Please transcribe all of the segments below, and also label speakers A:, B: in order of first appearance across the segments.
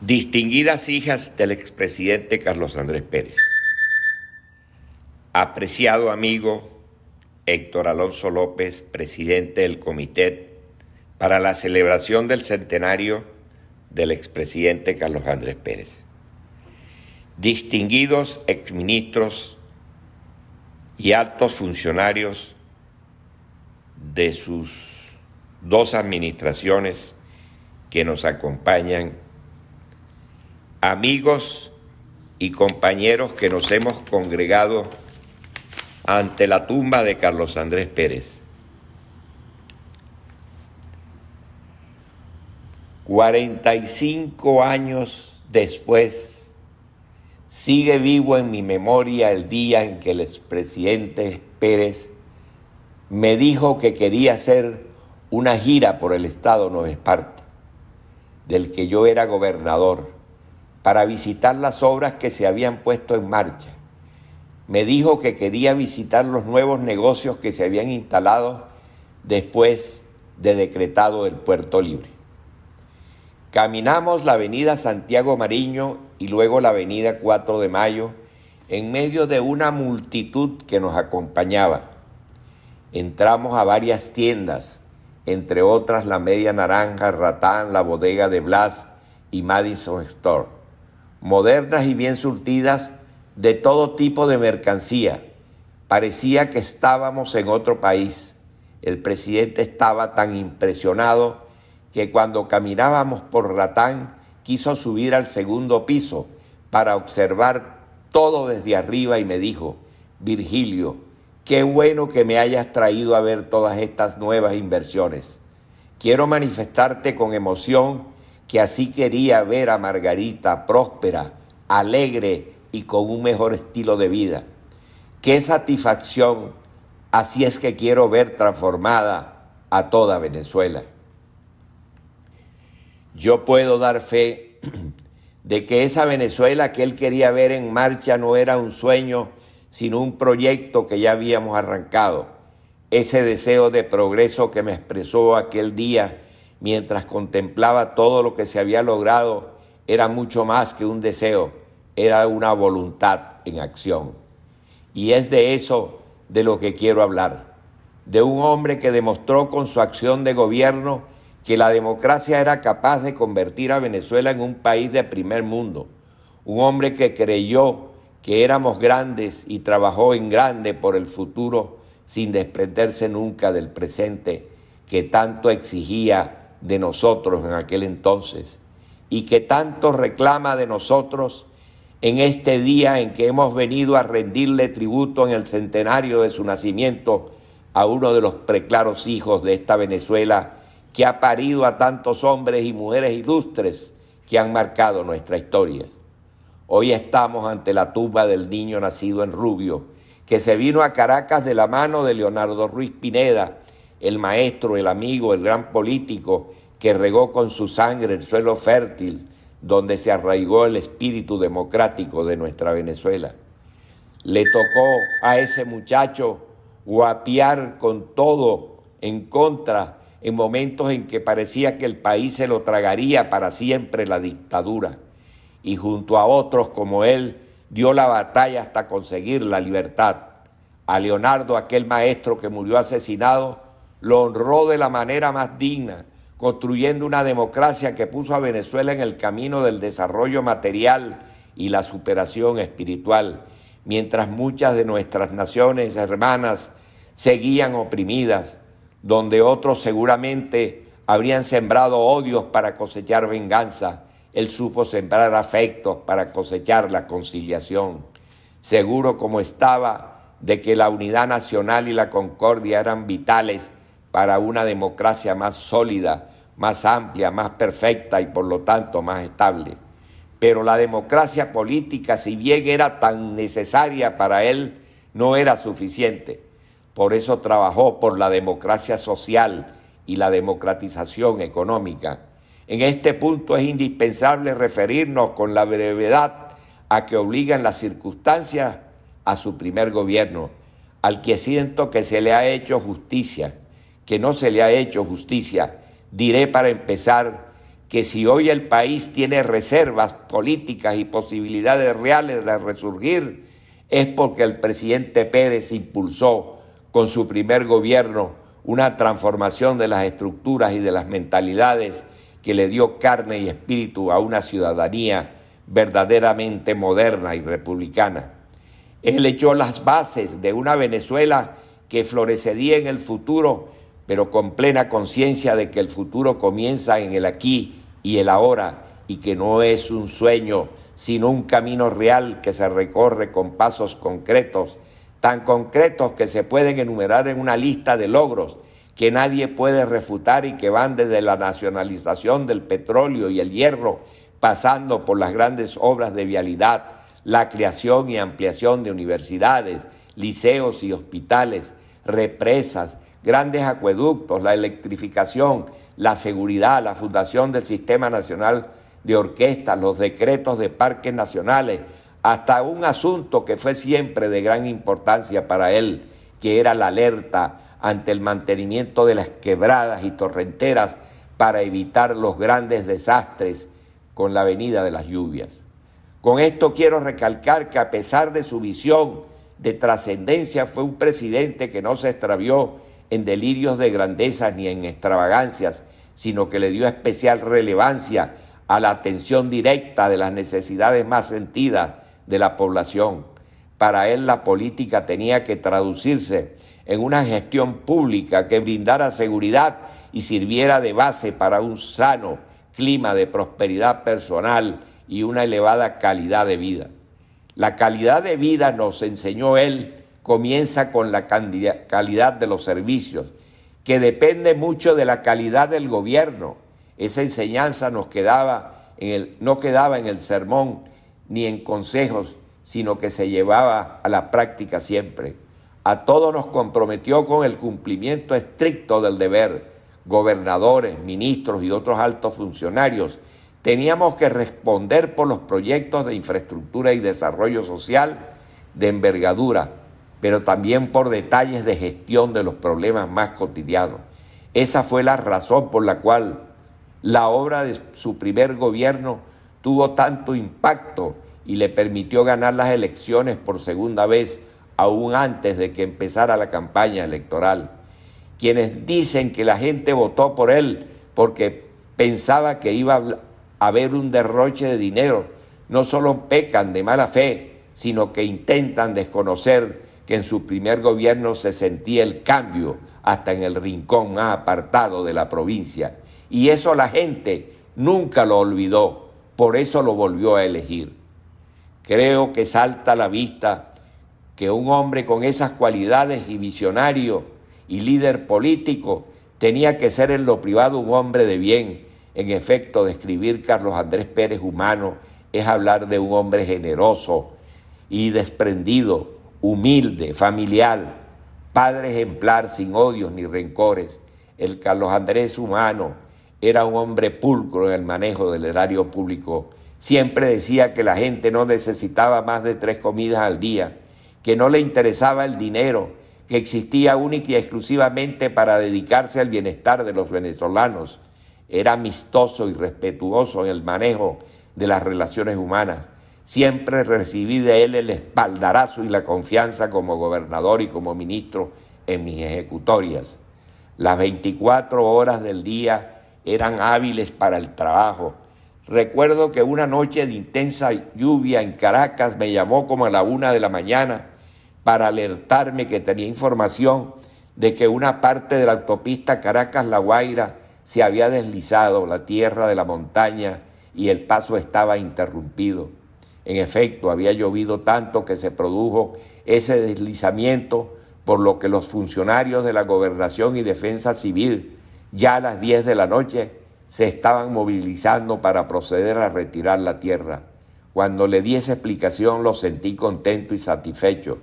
A: Distinguidas hijas del expresidente Carlos Andrés Pérez, apreciado amigo Héctor Alonso López, presidente del Comité para la celebración del centenario del expresidente Carlos Andrés Pérez, distinguidos exministros y altos funcionarios de sus dos administraciones que nos acompañan, amigos y compañeros que nos hemos congregado ante la tumba de Carlos Andrés Pérez. 45 años después, sigue vivo en mi memoria el día en que el expresidente Pérez me dijo que quería hacer una gira por el estado Nueva Esparta, del que yo era gobernador, para visitar las obras que se habían puesto en marcha. Me dijo que quería visitar los nuevos negocios que se habían instalado después de decretado el Puerto Libre. Caminamos la avenida Santiago Mariño y luego la avenida 4 de Mayo en medio de una multitud que nos acompañaba. Entramos a varias tiendas, entre otras la Media Naranja, Ratán, la bodega de Blas y Madison Store, modernas y bien surtidas de todo tipo de mercancía. Parecía que estábamos en otro país. El presidente estaba tan impresionado que cuando caminábamos por Ratán quiso subir al segundo piso para observar todo desde arriba y me dijo: Virgilio, qué bueno que me hayas traído a ver todas estas nuevas inversiones. Quiero manifestarte con emoción que así quería ver a Margarita próspera, alegre y con un mejor estilo de vida. ¡Qué satisfacción! Así es que quiero ver transformada a toda Venezuela. Yo puedo dar fe de que esa Venezuela que él quería ver en marcha no era un sueño, sino un proyecto que ya habíamos arrancado. Ese deseo de progreso que me expresó aquel día mientras contemplaba todo lo que se había logrado era mucho más que un deseo, era una voluntad en acción. Y es de eso de lo que quiero hablar, de un hombre que demostró con su acción de gobierno que la democracia era capaz de convertir a Venezuela en un país de primer mundo, un hombre que creyó que éramos grandes y trabajó en grande por el futuro sin desprenderse nunca del presente que tanto exigía de nosotros en aquel entonces y que tanto reclama de nosotros en este día en que hemos venido a rendirle tributo en el centenario de su nacimiento a uno de los preclaros hijos de esta Venezuela que ha parido a tantos hombres y mujeres ilustres que han marcado nuestra historia. Hoy estamos ante la tumba del niño nacido en Rubio, que se vino a Caracas de la mano de Leonardo Ruiz Pineda, el maestro, el amigo, el gran político que regó con su sangre el suelo fértil donde se arraigó el espíritu democrático de nuestra Venezuela. Le tocó a ese muchacho guapiar con todo en contra en momentos en que parecía que el país se lo tragaría para siempre la dictadura. Y junto a otros como él, dio la batalla hasta conseguir la libertad. A Leonardo, aquel maestro que murió asesinado, lo honró de la manera más digna, construyendo una democracia que puso a Venezuela en el camino del desarrollo material y la superación espiritual, mientras muchas de nuestras naciones hermanas seguían oprimidas, donde otros seguramente habrían sembrado odios para cosechar venganza. Él supo sembrar afectos para cosechar la conciliación. Seguro como estaba de que la unidad nacional y la concordia eran vitales para una democracia más sólida, más amplia, más perfecta y por lo tanto más estable. Pero la democracia política, si bien era tan necesaria para él, no era suficiente. Por eso trabajó por la democracia social y la democratización económica. En este punto es indispensable referirnos con la brevedad a que obligan las circunstancias a su primer gobierno, al que siento que se le ha hecho justicia, que no se le ha hecho justicia. Diré para empezar que si hoy el país tiene reservas políticas y posibilidades reales de resurgir, es porque el presidente Pérez impulsó con su primer gobierno una transformación de las estructuras y de las mentalidades que le dio carne y espíritu a una ciudadanía verdaderamente moderna y republicana. Él echó las bases de una Venezuela que florecería en el futuro, pero con plena conciencia de que el futuro comienza en el aquí y el ahora, y que no es un sueño, sino un camino real que se recorre con pasos concretos, tan concretos que se pueden enumerar en una lista de logros que nadie puede refutar y que van desde la nacionalización del petróleo y el hierro, pasando por las grandes obras de vialidad, la creación y ampliación de universidades, liceos y hospitales, represas, grandes acueductos, la electrificación, la seguridad, la fundación del Sistema Nacional de Orquestas, los decretos de parques nacionales, hasta un asunto que fue siempre de gran importancia para él, que era la alerta ante el mantenimiento de las quebradas y torrenteras para evitar los grandes desastres con la venida de las lluvias. Con esto quiero recalcar que a pesar de su visión de trascendencia, fue un presidente que no se extravió en delirios de grandeza ni en extravagancias, sino que le dio especial relevancia a la atención directa de las necesidades más sentidas de la población. Para él la política tenía que traducirse en una gestión pública que brindara seguridad y sirviera de base para un sano clima de prosperidad personal y una elevada calidad de vida. La calidad de vida, nos enseñó él, comienza con la calidad de los servicios, que depende mucho de la calidad del gobierno. Esa enseñanza no quedaba en el sermón ni en consejos, sino que se llevaba a la práctica siempre. A todos nos comprometió con el cumplimiento estricto del deber. Gobernadores, ministros y otros altos funcionarios teníamos que responder por los proyectos de infraestructura y desarrollo social de envergadura, pero también por detalles de gestión de los problemas más cotidianos. Esa fue la razón por la cual la obra de su primer gobierno tuvo tanto impacto y le permitió ganar las elecciones por segunda vez, aún antes de que empezara la campaña electoral. Quienes dicen que la gente votó por él porque pensaba que iba a haber un derroche de dinero, no solo pecan de mala fe, sino que intentan desconocer que en su primer gobierno se sentía el cambio hasta en el rincón más apartado de la provincia. Y eso la gente nunca lo olvidó, por eso lo volvió a elegir. Creo que salta a la vista que un hombre con esas cualidades y visionario y líder político tenía que ser en lo privado un hombre de bien. En efecto, describir Carlos Andrés Pérez humano es hablar de un hombre generoso y desprendido, humilde, familiar, padre ejemplar sin odios ni rencores. El Carlos Andrés humano era un hombre pulcro en el manejo del erario público. Siempre decía que la gente no necesitaba más de 3 comidas al día, que no le interesaba el dinero, que existía única y exclusivamente para dedicarse al bienestar de los venezolanos. Era amistoso y respetuoso en el manejo de las relaciones humanas. Siempre recibí de él el espaldarazo y la confianza como gobernador y como ministro en mis ejecutorias. Las 24 horas del día eran hábiles para el trabajo. Recuerdo que una noche de intensa lluvia en Caracas me llamó como a la 1 de la mañana para alertarme que tenía información de que una parte de la autopista Caracas-La Guaira se había deslizado, la tierra de la montaña, y el paso estaba interrumpido. En efecto, había llovido tanto que se produjo ese deslizamiento, por lo que los funcionarios de la Gobernación y Defensa Civil, ya a las 10 de la noche, se estaban movilizando para proceder a retirar la tierra. Cuando le di esa explicación, lo sentí contento y satisfecho.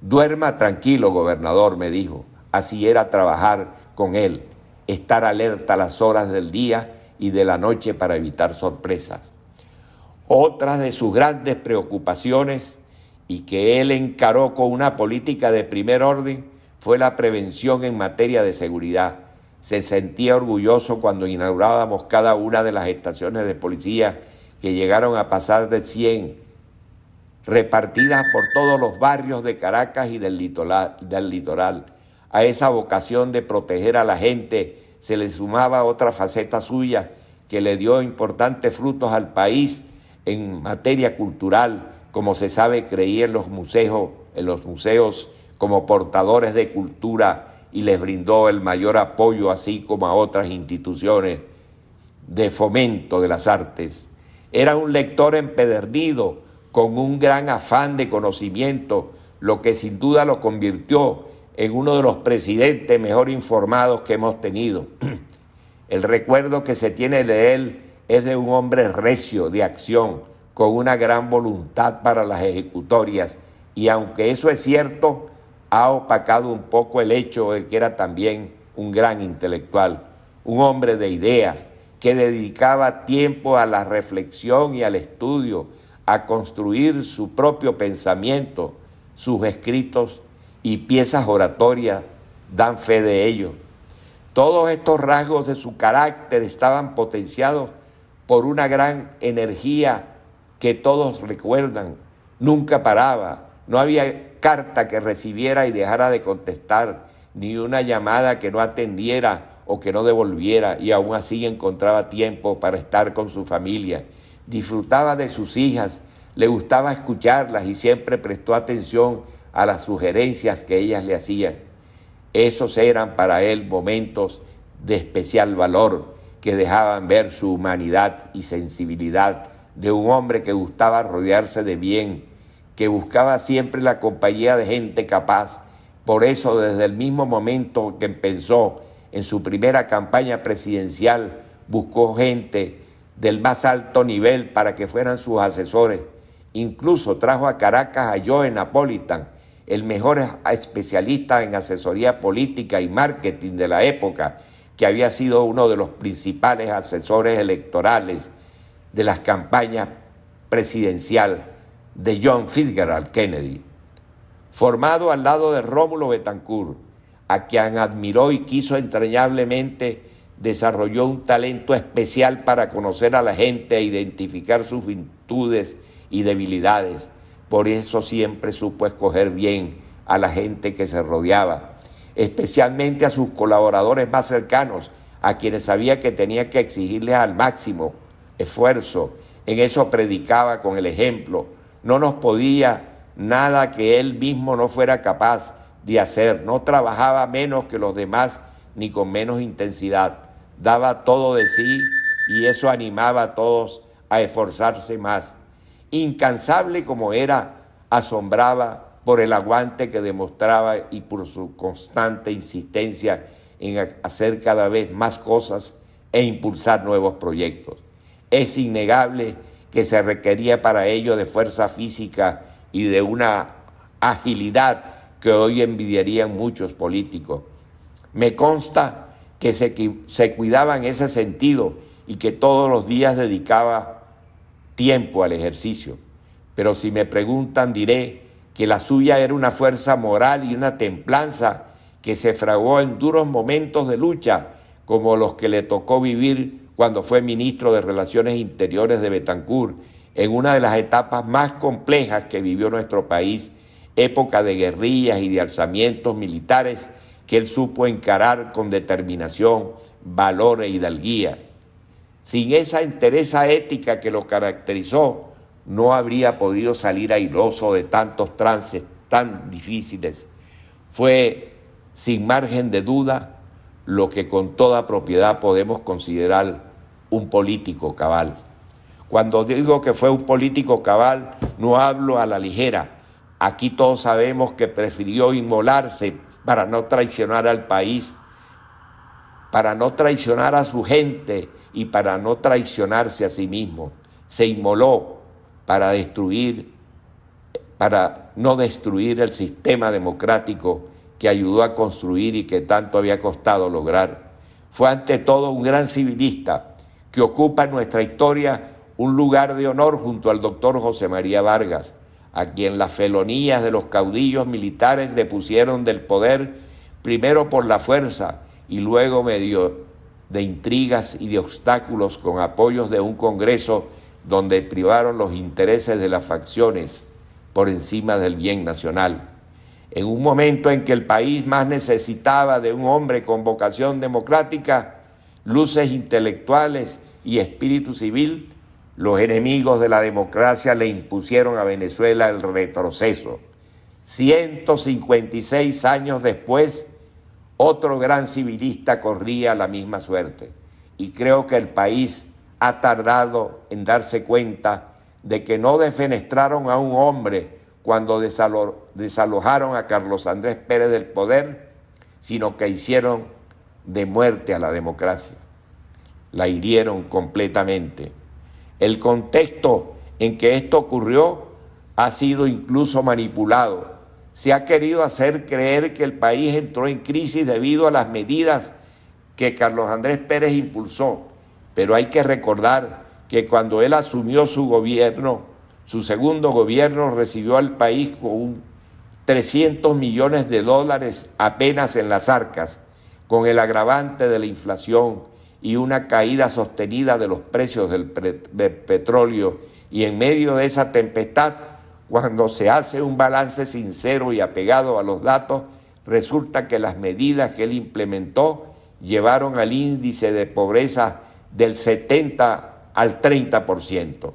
A: Duerma tranquilo, gobernador, me dijo. Así era trabajar con él, estar alerta a las horas del día y de la noche para evitar sorpresas. Otra de sus grandes preocupaciones, y que él encaró con una política de primer orden, fue la prevención en materia de seguridad. se sentía orgulloso cuando inaugurábamos cada una de las estaciones de policía, que llegaron a pasar de 100, repartidas por todos los barrios de Caracas y del litoral. A esa vocación de proteger a la gente se le sumaba otra faceta suya que le dio importantes frutos al país en materia cultural. Como se sabe, creía en los museos como portadores de cultura y les brindó el mayor apoyo, así como a otras instituciones de fomento de las artes. Era un lector empedernido, con un gran afán de conocimiento, lo que sin duda lo convirtió en uno de los presidentes mejor informados que hemos tenido. El recuerdo que se tiene de él es de un hombre recio, de acción, con una gran voluntad para las ejecutorias, y aunque eso es cierto, ha opacado un poco el hecho de que era también un gran intelectual, un hombre de ideas, que dedicaba tiempo a la reflexión y al estudio, a construir su propio pensamiento. Sus escritos y piezas oratorias dan fe de ello. Todos estos rasgos de su carácter estaban potenciados por una gran energía que todos recuerdan. Nunca paraba, no había carta que recibiera y dejara de contestar, ni una llamada que no atendiera o que no devolviera, y aún así encontraba tiempo para estar con su familia. Disfrutaba de sus hijas, le gustaba escucharlas y siempre prestó atención a las sugerencias que ellas le hacían. Esos eran para él momentos de especial valor, que dejaban ver su humanidad y sensibilidad de un hombre que gustaba rodearse de bien, que buscaba siempre la compañía de gente capaz. Por eso, desde el mismo momento que empezó en su primera campaña presidencial, buscó gente del más alto nivel para que fueran sus asesores. Incluso trajo a Caracas a Joe Napolitan, el mejor especialista en asesoría política y marketing de la época, que había sido uno de los principales asesores electorales de las campañas presidenciales de John Fitzgerald Kennedy. Formado al lado de Rómulo Betancourt, a quien admiró y quiso entrañablemente, desarrolló un talento especial para conocer a la gente e identificar sus virtudes y debilidades. Por eso siempre supo escoger bien a la gente que se rodeaba, especialmente a sus colaboradores más cercanos, a quienes sabía que tenía que exigirles al máximo esfuerzo. En eso predicaba con el ejemplo. No nos podía nada que él mismo no fuera capaz de hacer. No trabajaba menos que los demás ni con menos intensidad. Daba todo de sí y eso animaba a todos a esforzarse más. Incansable como era, asombraba por el aguante que demostraba y por su constante insistencia en hacer cada vez más cosas e impulsar nuevos proyectos. Es innegable que se requería para ello de fuerza física y de una agilidad que hoy envidiarían muchos políticos. Me consta que se cuidaba en ese sentido y que todos los días dedicaba tiempo al ejercicio. Pero si me preguntan, diré que la suya era una fuerza moral y una templanza que se fraguó en duros momentos de lucha, como los que le tocó vivir cuando fue ministro de Relaciones Interiores de Betancourt, en una de las etapas más complejas que vivió nuestro país, época de guerrillas y de alzamientos militares que él supo encarar con determinación, valor e hidalguía. Sin esa entereza ética que lo caracterizó, no habría podido salir airoso de tantos trances tan difíciles. Fue, sin margen de duda, lo que con toda propiedad podemos considerar un político cabal. Cuando digo que fue un político cabal, no hablo a la ligera. Aquí todos sabemos que prefirió inmolarse para no traicionar al país, para no traicionar a su gente y para no traicionarse a sí mismo. Se inmoló para no destruir el sistema democrático que ayudó a construir y que tanto había costado lograr. Fue ante todo un gran civilista que ocupa en nuestra historia un lugar de honor junto al doctor José María Vargas, a quien las felonías de los caudillos militares le pusieron del poder, primero por la fuerza y luego medio de intrigas y de obstáculos con apoyos de un Congreso donde privaron los intereses de las facciones por encima del bien nacional. En un momento en que el país más necesitaba de un hombre con vocación democrática, luces intelectuales y espíritu civil, los enemigos de la democracia le impusieron a Venezuela el retroceso. 156 años después, otro gran civilista corría la misma suerte. Y creo que el país ha tardado en darse cuenta de que no defenestraron a un hombre cuando desalojaron a Carlos Andrés Pérez del poder, sino que hicieron de muerte a la democracia. La hirieron completamente. El contexto en que esto ocurrió ha sido incluso manipulado. Se ha querido hacer creer que el país entró en crisis debido a las medidas que Carlos Andrés Pérez impulsó, pero hay que recordar que cuando él asumió su gobierno, su segundo gobierno, recibió al país con 300 millones de dólares apenas en las arcas, con el agravante de la inflación y una caída sostenida de los precios del petróleo, y en medio de esa tempestad, cuando se hace un balance sincero y apegado a los datos, resulta que las medidas que él implementó llevaron al índice de pobreza del 70 al 30%.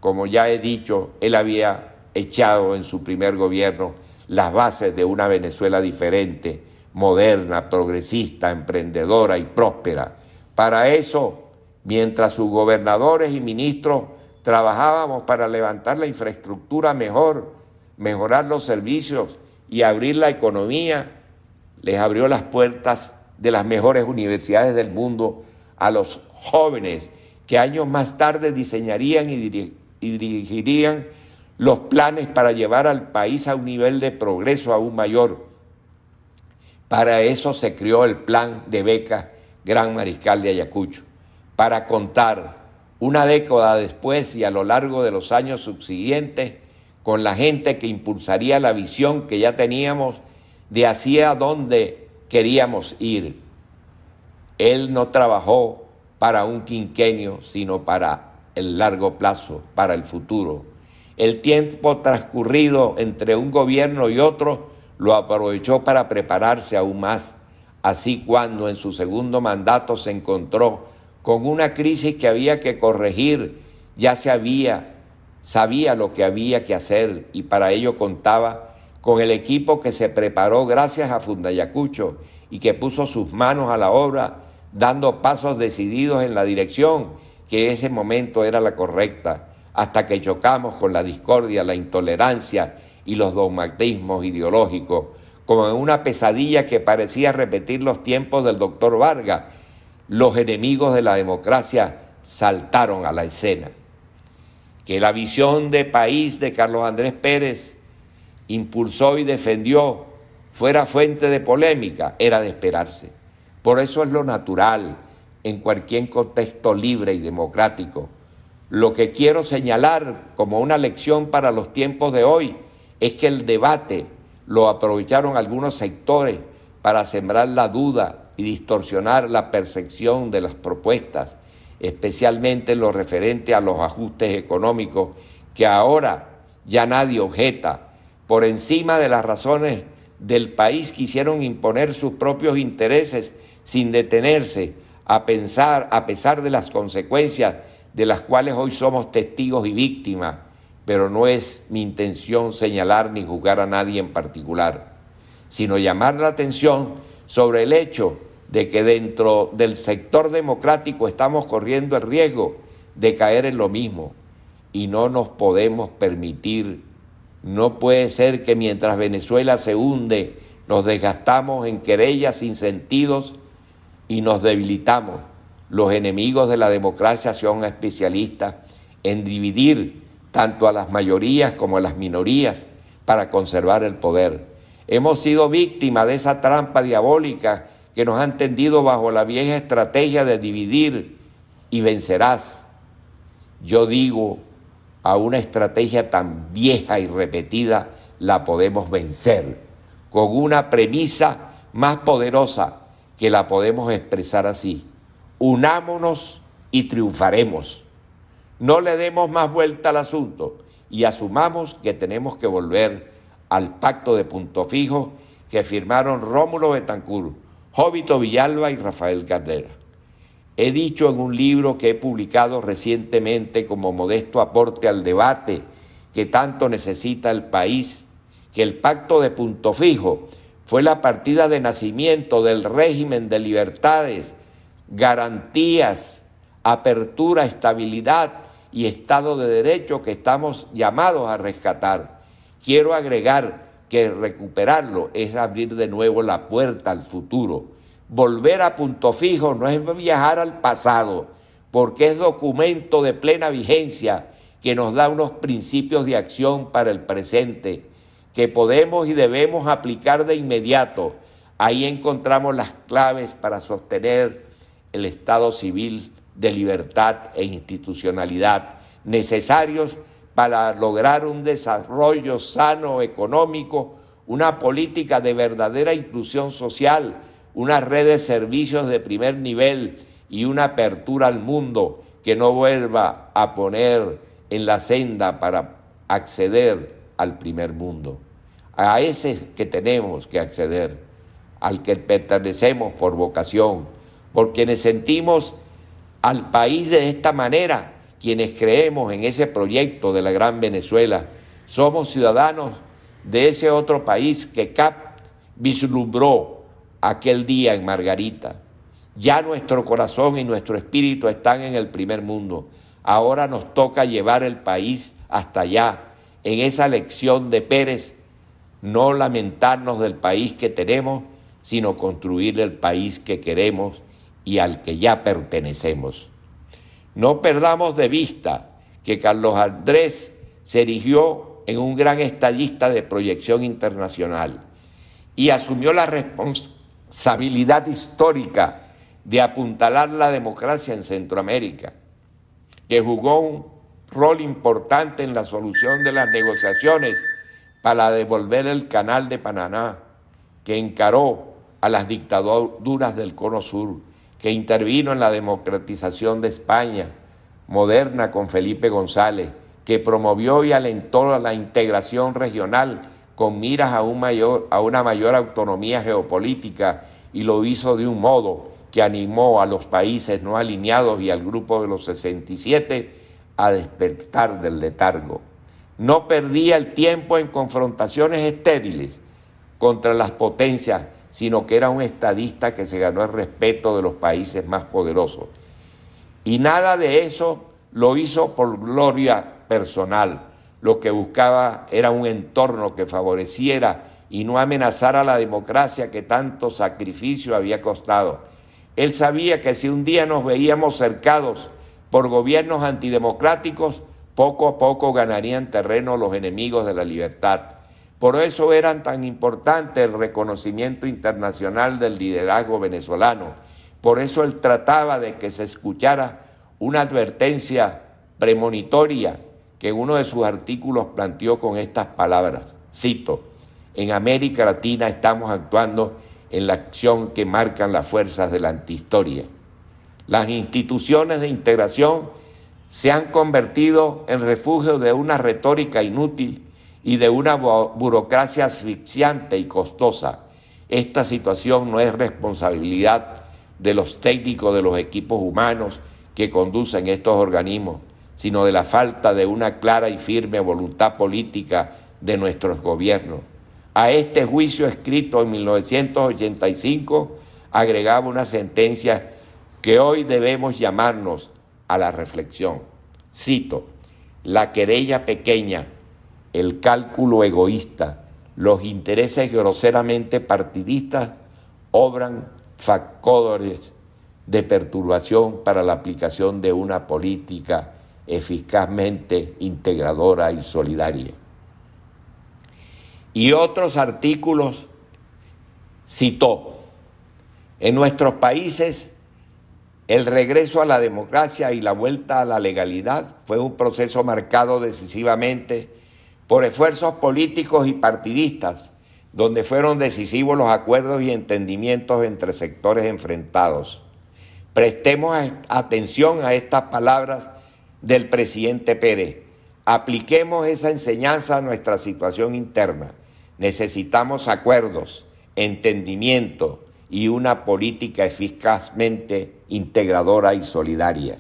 A: Como ya he dicho, él había echado en su primer gobierno las bases de una Venezuela diferente, moderna, progresista, emprendedora y próspera. Para eso, mientras sus gobernadores y ministros trabajábamos para levantar la infraestructura mejor, mejorar los servicios y abrir la economía, les abrió las puertas de las mejores universidades del mundo a los jóvenes que años más tarde diseñarían y dirigirían los planes para llevar al país a un nivel de progreso aún mayor. Para eso se creó el plan de becas Gran Mariscal de Ayacucho, para contar una década después y a lo largo de los años subsiguientes con la gente que impulsaría la visión que ya teníamos de hacia dónde queríamos ir. Él no trabajó para un quinquenio, sino para el largo plazo, para el futuro. El tiempo transcurrido entre un gobierno y otro lo aprovechó para prepararse aún más. Así, cuando en su segundo mandato se encontró con una crisis que había que corregir, ya sabía lo que había que hacer, y para ello contaba con el equipo que se preparó gracias a Fundayacucho y que puso sus manos a la obra, dando pasos decididos en la dirección que en ese momento era la correcta, hasta que chocamos con la discordia, la intolerancia y los dogmatismos ideológicos, como en una pesadilla que parecía repetir los tiempos del doctor Vargas. Los enemigos de la democracia saltaron a la escena. Que la visión de país de Carlos Andrés Pérez impulsó y defendió fuera fuente de polémica, era de esperarse. Por eso es lo natural en cualquier contexto libre y democrático. Lo que quiero señalar como una lección para los tiempos de hoy es que el debate lo aprovecharon algunos sectores para sembrar la duda y distorsionar la percepción de las propuestas, especialmente en lo referente a los ajustes económicos que ahora ya nadie objeta. Por encima de las razones del país quisieron imponer sus propios intereses sin detenerse a pensar, a pesar de las consecuencias de las cuales hoy somos testigos y víctimas, pero no es mi intención señalar ni juzgar a nadie en particular, sino llamar la atención sobre el hecho de que dentro del sector democrático estamos corriendo el riesgo de caer en lo mismo, y no nos podemos permitir. No puede ser que mientras Venezuela se hunde, nos desgastamos en querellas sin sentidos y nos debilitamos. Los enemigos de la democracia son especialistas en dividir tanto a las mayorías como a las minorías para conservar el poder. Hemos sido víctimas de esa trampa diabólica que nos han tendido bajo la vieja estrategia de dividir y vencerás. Yo digo, a una estrategia tan vieja y repetida la podemos vencer con una premisa más poderosa, que la podemos expresar así: unámonos y triunfaremos. No le demos más vuelta al asunto y asumamos que tenemos que volver al pacto de Punto Fijo que firmaron Rómulo Betancourt, Jovito Villalba y Rafael Caldera. He dicho en un libro que he publicado recientemente como modesto aporte al debate que tanto necesita el país, que el pacto de Punto Fijo fue la partida de nacimiento del régimen de libertades, garantías, apertura, estabilidad y Estado de Derecho que estamos llamados a rescatar. Quiero agregar que recuperarlo es abrir de nuevo la puerta al futuro. Volver a Punto Fijo no es viajar al pasado, porque es documento de plena vigencia que nos da unos principios de acción para el presente que podemos y debemos aplicar de inmediato. Ahí encontramos las claves para sostener el Estado civil de libertad e institucionalidad necesarios para lograr un desarrollo sano económico, una política de verdadera inclusión social, una red de servicios de primer nivel y una apertura al mundo que no vuelva a poner en la senda para acceder al primer mundo. A ese que tenemos que acceder, al que pertenecemos por vocación, por quienes sentimos al país de esta manera, quienes creemos en ese proyecto de la gran Venezuela, somos ciudadanos de ese otro país que CAP vislumbró aquel día en Margarita. Ya nuestro corazón y nuestro espíritu están en el primer mundo. Ahora nos toca llevar el país hasta allá, en esa lección de Pérez, no lamentarnos del país que tenemos, sino construir el país que queremos y al que ya pertenecemos. No perdamos de vista que Carlos Andrés se erigió en un gran estadista de proyección internacional y asumió la responsabilidad histórica de apuntalar la democracia en Centroamérica, que jugó un rol importante en la solución de las negociaciones para devolver el Canal de Panamá, que encaró a las dictaduras del Cono Sur, que intervino en la democratización de España moderna con Felipe González, que promovió y alentó la integración regional con miras a una mayor autonomía geopolítica, y lo hizo de un modo que animó a los países no alineados y al grupo de los 67 a despertar del letargo. No perdía el tiempo en confrontaciones estériles contra las potencias, sino que era un estadista que se ganó el respeto de los países más poderosos. Y nada de eso lo hizo por gloria personal. Lo que buscaba era un entorno que favoreciera y no amenazara la democracia que tanto sacrificio había costado. Él sabía que si un día nos veíamos cercados por gobiernos antidemocráticos, poco a poco ganarían terreno los enemigos de la libertad. Por eso era tan importante el reconocimiento internacional del liderazgo venezolano. Por eso él trataba de que se escuchara una advertencia premonitoria que en uno de sus artículos planteó con estas palabras, cito: en América Latina estamos actuando en la acción que marcan las fuerzas de la antihistoria. Las instituciones de integración se han convertido en refugio de una retórica inútil y de una burocracia asfixiante y costosa. Esta situación no es responsabilidad de los técnicos de los equipos humanos que conducen estos organismos, sino de la falta de una clara y firme voluntad política de nuestros gobiernos. A este juicio escrito en 1985 agregaba una sentencia que hoy debemos llamarnos a la reflexión. Cito: la querella pequeña, el cálculo egoísta, los intereses groseramente partidistas obran factores de perturbación para la aplicación de una política eficazmente integradora y solidaria. Y otros artículos citó: en nuestros países el regreso a la democracia y la vuelta a la legalidad fue un proceso marcado decisivamente por esfuerzos políticos y partidistas donde fueron decisivos los acuerdos y entendimientos entre sectores enfrentados. Prestemos atención a estas palabras del presidente Pérez. Apliquemos esa enseñanza a nuestra situación interna. Necesitamos acuerdos, entendimiento y una política eficazmente integradora y solidaria.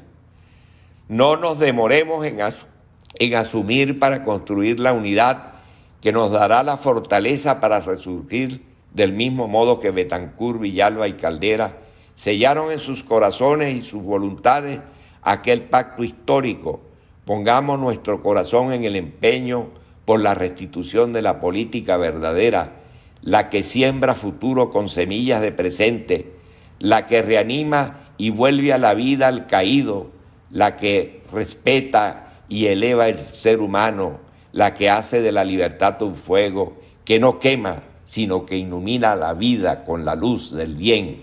A: No nos demoremos en asumir para construir la unidad que nos dará la fortaleza para resurgir del mismo modo que Betancur, Villalba y Caldera sellaron en sus corazones y sus voluntades aquel pacto histórico. Pongamos nuestro corazón en el empeño por la restitución de la política verdadera, la que siembra futuro con semillas de presente, la que reanima y vuelve a la vida al caído, la que respeta y eleva el ser humano, la que hace de la libertad un fuego que no quema, sino que ilumina la vida con la luz del bien.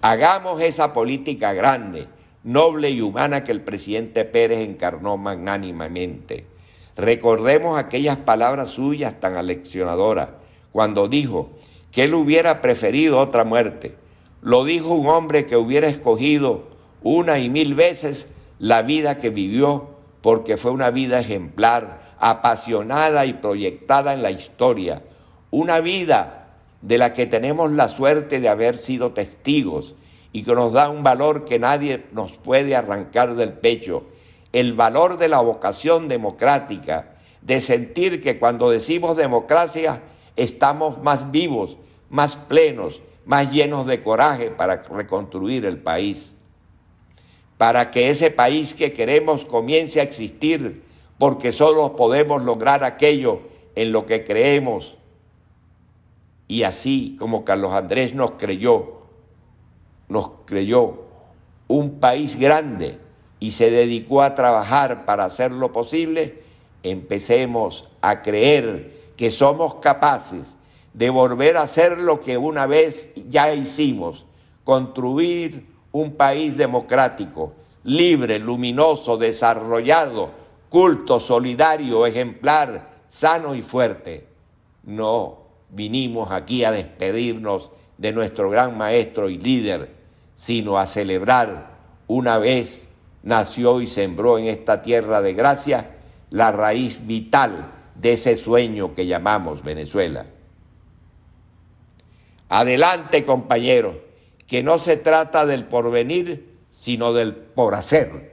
A: Hagamos esa política grande, noble y humana que el presidente Pérez encarnó magnánimamente. Recordemos aquellas palabras suyas tan aleccionadoras, cuando dijo que él hubiera preferido otra muerte. Lo dijo un hombre que hubiera escogido una y mil veces la vida que vivió, porque fue una vida ejemplar, apasionada y proyectada en la historia, una vida de la que tenemos la suerte de haber sido testigos y que nos da un valor que nadie nos puede arrancar del pecho, el valor de la vocación democrática, de sentir que cuando decimos democracia estamos más vivos, más plenos, más llenos de coraje para reconstruir el país, para que ese país que queremos comience a existir, porque solo podemos lograr aquello en lo que creemos. Y así como Carlos Andrés nos creyó un país grande y se dedicó a trabajar para hacerlo posible, empecemos a creer que somos capaces de volver a hacer lo que una vez ya hicimos, construir un país democrático, libre, luminoso, desarrollado, culto, solidario, ejemplar, sano y fuerte. No vinimos aquí a despedirnos de nuestro gran maestro y líder, sino a celebrar una vez nació y sembró en esta tierra de gracia la raíz vital de ese sueño que llamamos Venezuela. Adelante, compañeros, que no se trata del porvenir, sino del por hacer.